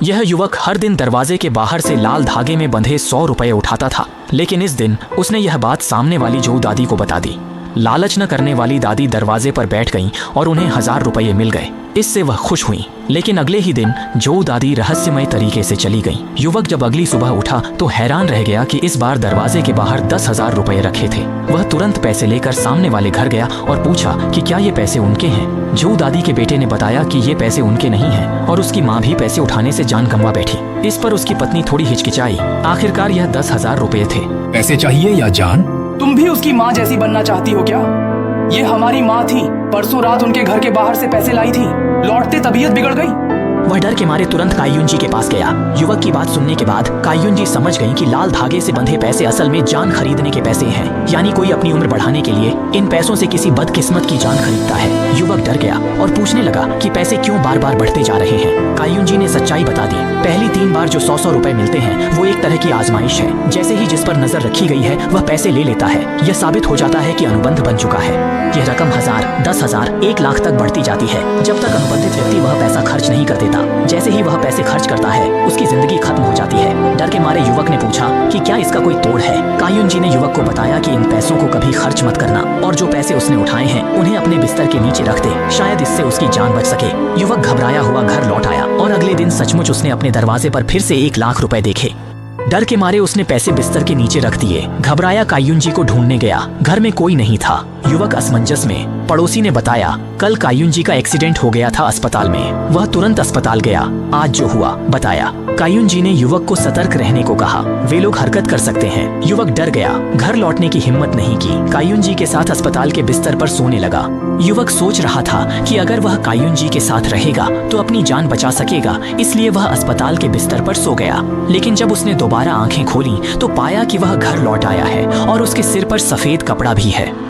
यह युवक हर दिन दरवाजे के बाहर से लाल धागे में बंधे 100 रुपए उठाता था, लेकिन इस दिन उसने यह बात सामने वाली जो दादी को बता दी। लालच न करने वाली दादी दरवाजे पर बैठ गईं और उन्हें 1000 रुपये मिल गए। इससे वह खुश हुई, लेकिन अगले ही दिन जो दादी रहस्यमय तरीके से चली गईं। युवक जब अगली सुबह उठा तो हैरान रह गया कि इस बार दरवाजे के बाहर 10,000 रुपये रखे थे। वह तुरंत पैसे लेकर सामने वाले घर गया और पूछा कि क्या ये पैसे उनके हैं। जो दादी के बेटे ने बताया कि ये पैसे उनके नहीं हैं और उसकी माँ भी पैसे उठाने से जान गंवा बैठी। इस पर उसकी पत्नी थोड़ी हिचकिचाई। आखिरकार यह 10,000 रुपये थे। पैसे चाहिए या जान? तुम भी उसकी माँ जैसी बनना चाहती हो क्या? ये हमारी माँ थी, परसों रात उनके घर के बाहर से पैसे लाई थी, लौटते तबीयत बिगड़ गई। वह डर के मारे तुरंत काइयुन जी के पास गया। युवक की बात सुनने के बाद काइयुन जी समझ गईं कि लाल धागे से बंधे पैसे असल में जान खरीदने के पैसे हैं, यानी कोई अपनी उम्र बढ़ाने के लिए इन पैसों से किसी बदकिस्मत की जान खरीदता है। युवक डर गया और पूछने लगा कि पैसे क्यों बार बार बढ़ते जा रहे हैं। काइयुन जी ने सच्चाई बता दी। पहली 3 बार जो 100 रुपए मिलते हैं वो एक तरह की आजमाइश है। जैसे ही जिस पर नजर रखी गई है वह पैसे ले लेता है। यह साबित हो जाता है कि अनुबंध बन चुका है। यह रकम 1000, 10,000, 1 लाख तक बढ़ती जाती है जब तक अनुबंधित व्यक्ति वह पैसा खर्च नहीं कर देता। जैसे ही वह पैसे खर्च करता है उसकी जिंदगी खत्म हो जाती है। डर के मारे युवक ने पूछा कि क्या इसका कोई तोड़ है। काइयुन जी ने युवक को बताया कि इन पैसों को कभी खर्च मत करना और जो पैसे उसने उठाए हैं उन्हें अपने बिस्तर के नीचे रख दे, शायद इससे उसकी जान बच सके। युवक घबराया हुआ घर लौट आया और अगले दिन सचमुच उसने अपने दरवाजे पर फिर से 1 लाख रुपए देखे। डर के मारे उसने पैसे बिस्तर के नीचे रख दिए। घबराया काइयुन जी को ढूंढने गया, घर में कोई नहीं था। युवक असमंजस में। पड़ोसी ने बताया कल काइयुन जी का एक्सीडेंट हो गया था अस्पताल में। वह तुरंत अस्पताल गया। आज जो हुआ बताया। काइयुन जी ने युवक को सतर्क रहने को कहा, वे लोग हरकत कर सकते हैं। युवक डर गया, घर लौटने की हिम्मत नहीं की। काइयुन जी के साथ अस्पताल के बिस्तर पर सोने लगा। युवक सोच रहा था कि अगर वह काइयुन जी के साथ रहेगा तो अपनी जान बचा सकेगा, इसलिए वह अस्पताल के बिस्तर पर सो गया। लेकिन जब उसने दोबारा आंखें खोली तो पाया कि वह घर लौट आया है और उसके सिर पर सफेद कपड़ा भी है।